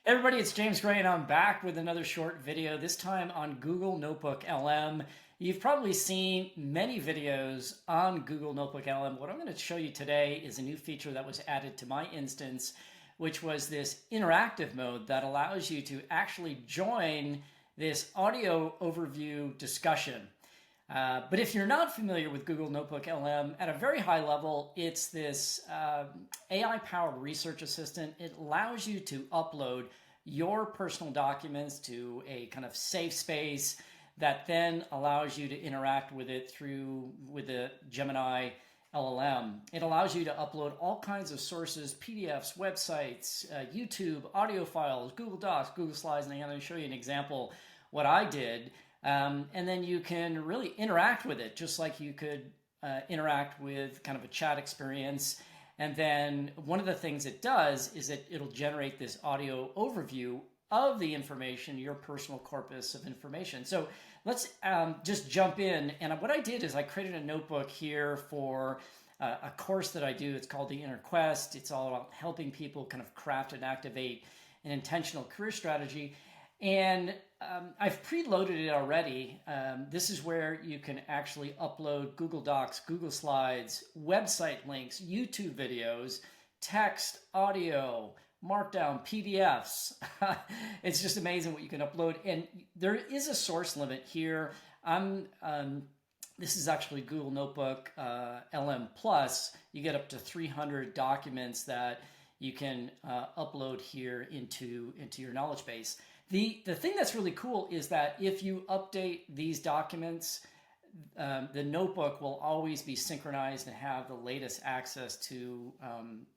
Everybody, it's James Gray, and I'm back with another short video, this time on Google NotebookLM. You've probably seen many videos on Google NotebookLM. What I'm going to show you today is a new feature that was added to my instance, which was this interactive mode that allows you to actually join this audio overview discussion. But if you're not familiar with Google NotebookLM, at a very high level, it's this AI-powered research assistant. It allows you to upload your personal documents to a kind of safe space that then allows you to interact with it with the Gemini LLM. It allows you to upload all kinds of sources, PDFs, websites, YouTube, audio files, Google Docs, Google Slides, and I'm going to show you an example what I did. And then you can really interact with it just like you could interact with kind of a chat experience. And then one of the things it does is that it'll generate this audio overview of the information, your personal corpus of information. So let's just jump in. And what I did is I created a notebook here for a course that I do. It's called the Inner Quest. It's all about helping people kind of craft and activate an intentional career strategy. And I've preloaded it already. This is where you can actually upload Google Docs, Google Slides, website links, YouTube videos, text, audio, Markdown, PDFs. It's just amazing what you can upload. And there is a source limit here. This is actually Google Notebook LM Plus. You get up to 300 documents that you can upload here into your knowledge base. The thing that's really cool is that if you update these documents, the notebook will always be synchronized and have the latest access to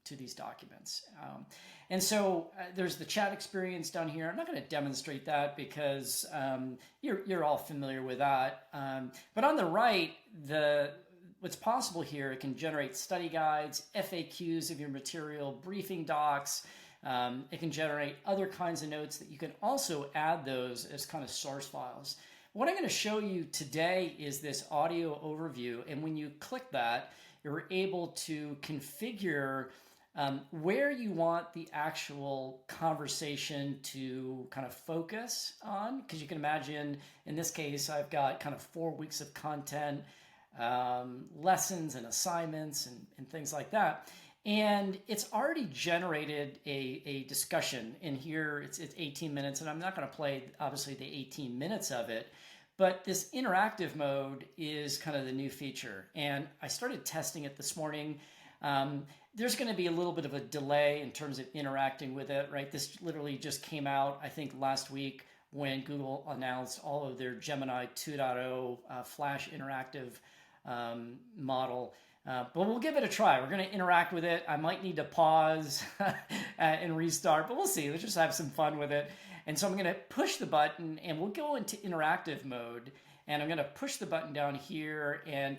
these documents. And so there's the chat experience down here. I'm not going to demonstrate that because you're all familiar with that. But on the right, what's possible here, it can generate study guides, FAQs of your material, briefing docs. It can generate other kinds of notes that you can also add those as kind of source files. What I'm going to show you today is this audio overview. And when you click that, you're able to configure where you want the actual conversation to kind of focus on. Because you can imagine, in this case, I've got kind of 4 weeks of content, lessons and assignments and things like that. And it's already generated a discussion in here. It's 18 minutes, and I'm not going to play, obviously, the 18 minutes of it. But this interactive mode is kind of the new feature. And I started testing it this morning. There's going to be a little bit of a delay in terms of interacting with it, right? This literally just came out, I think, last week when Google announced all of their Gemini 2.0 Flash interactive model. But we'll give it a try. We're going to interact with it. I might need to pause and restart, but we'll see. Let's just have some fun with it. And so I'm going to push the button and we'll go into interactive mode. And I'm going to push the button down here and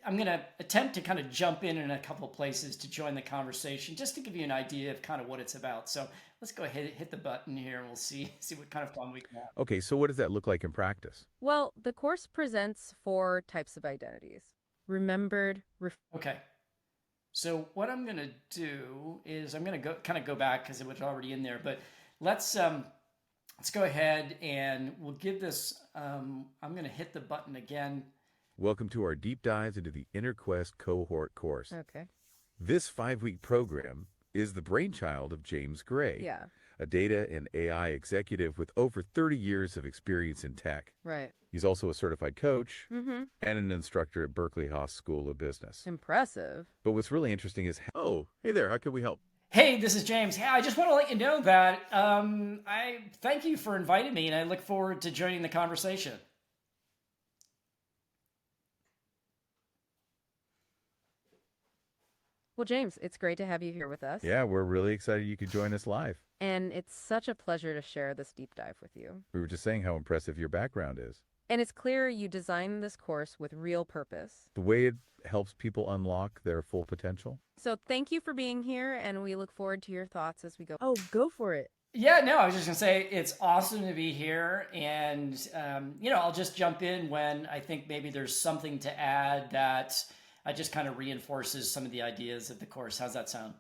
I'm going to attempt to kind of jump in a couple of places to join the conversation just to give you an idea of kind of what it's about. So let's go ahead and hit the button here and we'll see what kind of fun we can have. Okay, so what does that look like in practice? Well, the course presents 4 types of identities. Remembered. Okay. So what I'm going to do is I'm going to go back because it was already in there, but let's go ahead and we'll give this, I'm going to hit the button again. Welcome to our deep dives into the Inner Quest cohort course. Okay. This 5-week program is the brainchild of James Gray, Yeah. a data and AI executive with over 30 years of experience in tech. Right. He's also a certified coach Mm-hmm. and an instructor at Berkeley Haas School of Business. Impressive. But what's really interesting is, oh, hey there, how can we help? Hey, this is James. Yeah, I just want to let you know that I thank you for inviting me and I look forward to joining the conversation. Well, James, it's great to have you here with us. Yeah, we're really excited you could join us live. And it's such a pleasure to share this deep dive with you. We were just saying how impressive your background is. And it's clear you designed this course with real purpose. The way it helps people unlock their full potential. So thank you for being here, and we look forward to your thoughts as we go. Oh, go for it. Yeah, no, I was just going to say it's awesome to be here. And, I'll just jump in when I think maybe there's something to add that just kind of reinforces some of the ideas of the course. How's that sound?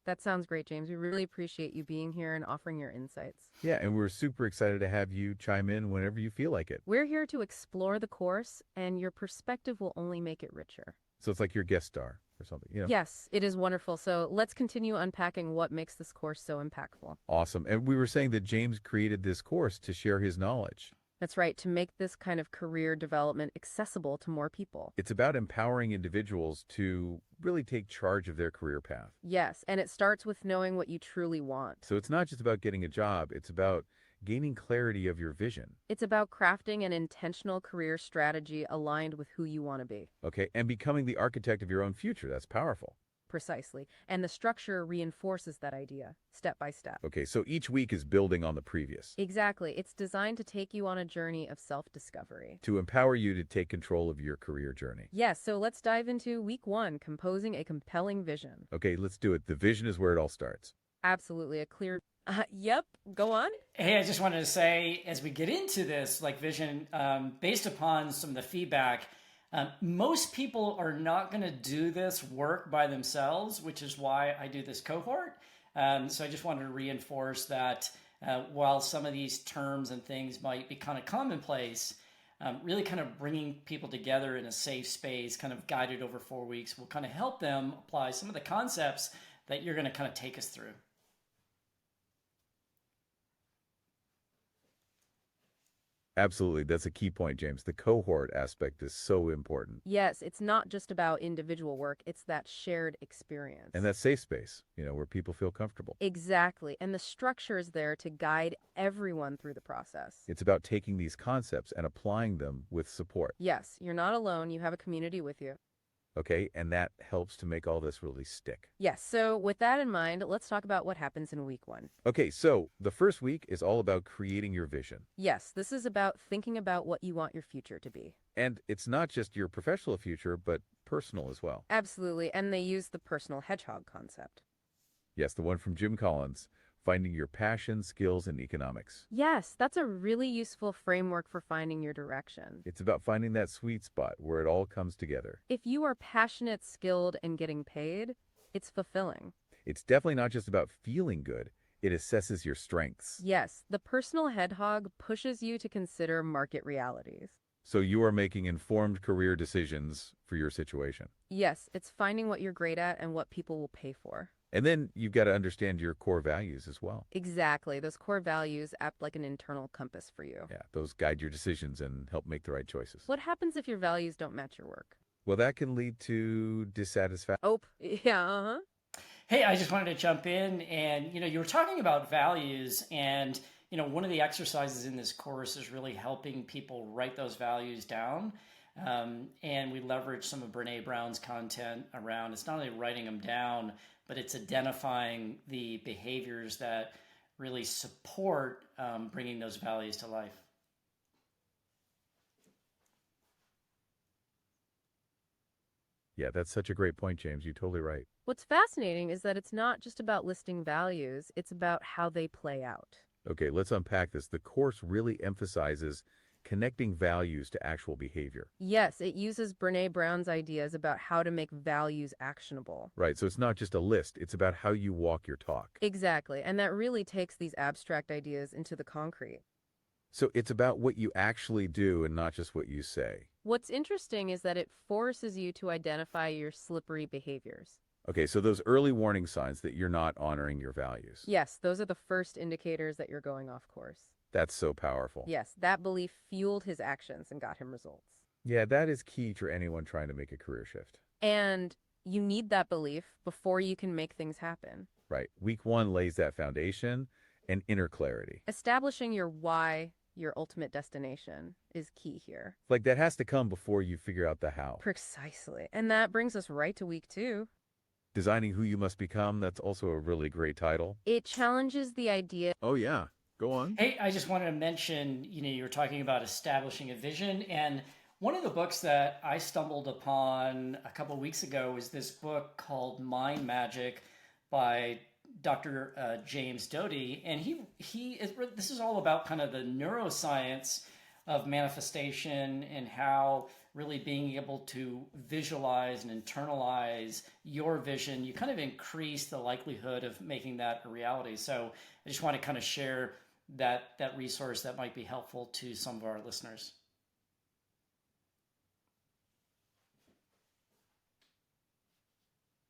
That sounds great, James. We really appreciate you being here and offering your insights. Yeah, and we're super excited to have you chime in whenever you feel like it. We're here to explore the course, and your perspective will only make it richer. So it's like your guest star or something, you know? Yes, it is wonderful. So let's continue unpacking what makes this course so impactful. Awesome. And we were saying that James created this course to share his knowledge. That's right, to make this kind of career development accessible to more people. It's about empowering individuals to really take charge of their career path. Yes, and it starts with knowing what you truly want. So it's not just about getting a job, it's about gaining clarity of your vision. It's about crafting an intentional career strategy aligned with who you want to be. Okay, and becoming the architect of your own future. That's powerful. Precisely. And the structure reinforces that idea, step by step. Okay, so each week is building on the previous Exactly. It's designed to take you on a journey of self-discovery. to empower you to take control of your career journey. Yes, so let's dive into week 1, composing a compelling vision. Okay, let's do it. The vision is where it all starts. Absolutely. A clear... Yep, go on. Hey, I just wanted to say, as we get into this vision, based upon some of the feedback, most people are not going to do this work by themselves, which is why I do this cohort. So I just wanted to reinforce that while some of these terms and things might be kind of commonplace, really kind of bringing people together in a safe space, kind of guided over 4 weeks, will kind of help them apply some of the concepts that you're going to kind of take us through. Absolutely. That's a key point, James. The cohort aspect is so important. Yes, it's not just about individual work, it's that shared experience. And that safe space, where people feel comfortable. Exactly. And the structure is there to guide everyone through the process. It's about taking these concepts and applying them with support. Yes, you're not alone. You have a community with you. Okay, and that helps to make all this really stick. Yes, so with that in mind, let's talk about what happens in week 1. Okay, so the first week is all about creating your vision. Yes, this is about thinking about what you want your future to be. And it's not just your professional future, but personal as well. Absolutely, and they use the personal hedgehog concept. Yes, the one from Jim Collins, finding your passion, skills, and economics. Yes, that's a really useful framework for finding your direction. It's about finding that sweet spot where it all comes together. If you are passionate, skilled, and getting paid, it's fulfilling. It's definitely not just about feeling good. It assesses your strengths. Yes, the personal hedgehog pushes you to consider market realities. So you are making informed career decisions for your situation. Yes, it's finding what you're great at and what people will pay for. And then you've got to understand your core values as well. Exactly. Those core values act like an internal compass for you. Yeah, those guide your decisions and help make the right choices. What happens if your values don't match your work? Well, that can lead to dissatisfaction. Oh, yeah, uh-huh. Hey, I just wanted to jump in and, you were talking about values and, one of the exercises in this course is really helping people write those values down. And we leverage some of Brene Brown's content around, it's not only writing them down, but it's identifying the behaviors that really support bringing those values to life. Yeah, that's such a great point, James. You're totally right. What's fascinating is that it's not just about listing values, it's about how they play out. Okay, let's unpack this. The course really emphasizes connecting values to actual behavior. Yes, it uses Brene Brown's ideas about how to make values actionable. Right, so it's not just a list. It's about how you walk your talk. Exactly, and that really takes these abstract ideas into the concrete. So it's about what you actually do and not just what you say. What's interesting is that it forces you to identify your slippery behaviors. Okay, so those early warning signs that you're not honoring your values. Yes, those are the first indicators that you're going off course. That's so powerful. Yes, that belief fueled his actions and got him results. Yeah, that is key for anyone trying to make a career shift. And you need that belief before you can make things happen. Right. Week 1 lays that foundation and inner clarity. Establishing your why, your ultimate destination, is key here. Like that has to come before you figure out the how. Precisely. And that brings us right to week 2. Designing Who You Must Become, that's also a really great title. It challenges the idea. Oh, yeah. Go on. Hey, I just wanted to mention, you were talking about establishing a vision. And one of the books that I stumbled upon a couple of weeks ago was this book called Mind Magic by Dr. James Doty. And this is all about kind of the neuroscience of manifestation and how really being able to visualize and internalize your vision, you kind of increase the likelihood of making that a reality. So I just want to kind of share that resource that might be helpful to some of our listeners.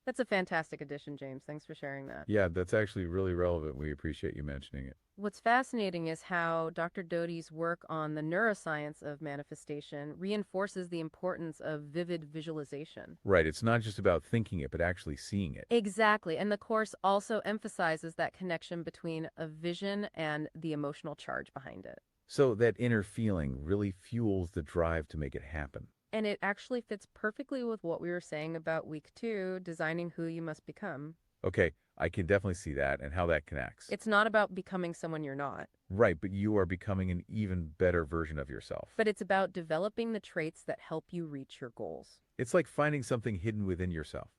That's a fantastic addition, James. Thanks for sharing that. Yeah, that's actually really relevant. We appreciate you mentioning it. What's fascinating is how Dr. Doty's work on the neuroscience of manifestation reinforces the importance of vivid visualization. Right, it's not just about thinking it, but actually seeing it. Exactly. And the course also emphasizes that connection between a vision and the emotional charge behind it. So that inner feeling really fuels the drive to make it happen. And it actually fits perfectly with what we were saying about week 2, designing who you must become. Okay, I can definitely see that and how that connects. It's not about becoming someone you're not. Right, but you are becoming an even better version of yourself. But it's about developing the traits that help you reach your goals. It's like finding something hidden within yourself.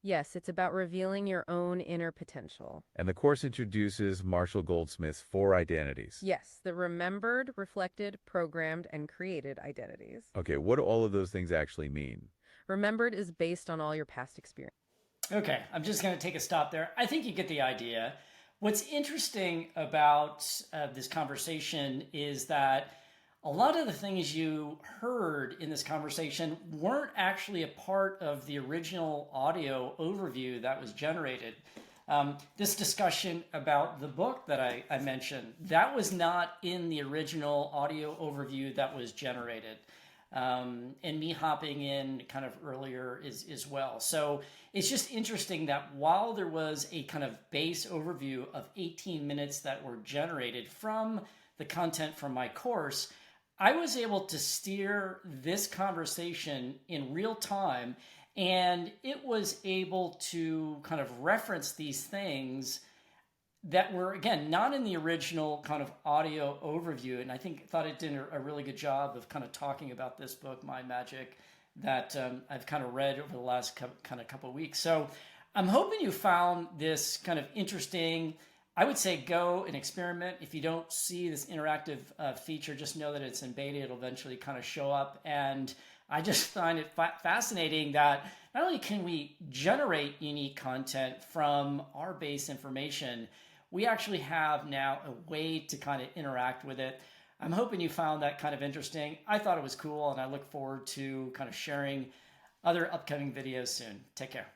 Yes, it's about revealing your own inner potential. And the course introduces Marshall Goldsmith's 4 identities. Yes, the remembered, reflected, programmed, and created identities. Okay, what do all of those things actually mean? Remembered is based on all your past experience. Okay, I'm just going to take a stop there. I think you get the idea. What's interesting about this conversation is that a lot of the things you heard in this conversation weren't actually a part of the original audio overview that was generated. This discussion about the book that I mentioned, that was not in the original audio overview that was generated. And me hopping in kind of earlier as well. So it's just interesting that while there was a kind of base overview of 18 minutes that were generated from the content from my course, I was able to steer this conversation in real time, and it was able to kind of reference these things that were, again, not in the original kind of audio overview. And I thought it did a really good job of kind of talking about this book, Mind Magic, that I've kind of read over the last couple of weeks. So I'm hoping you found this kind of interesting. I would say go and experiment. If you don't see this interactive feature, just know that it's in beta. It'll eventually kind of show up. And I just find it fascinating that not only can we generate unique content from our base information, we actually have now a way to kind of interact with it. I'm hoping you found that kind of interesting. I thought it was cool, and I look forward to kind of sharing other upcoming videos soon. Take care.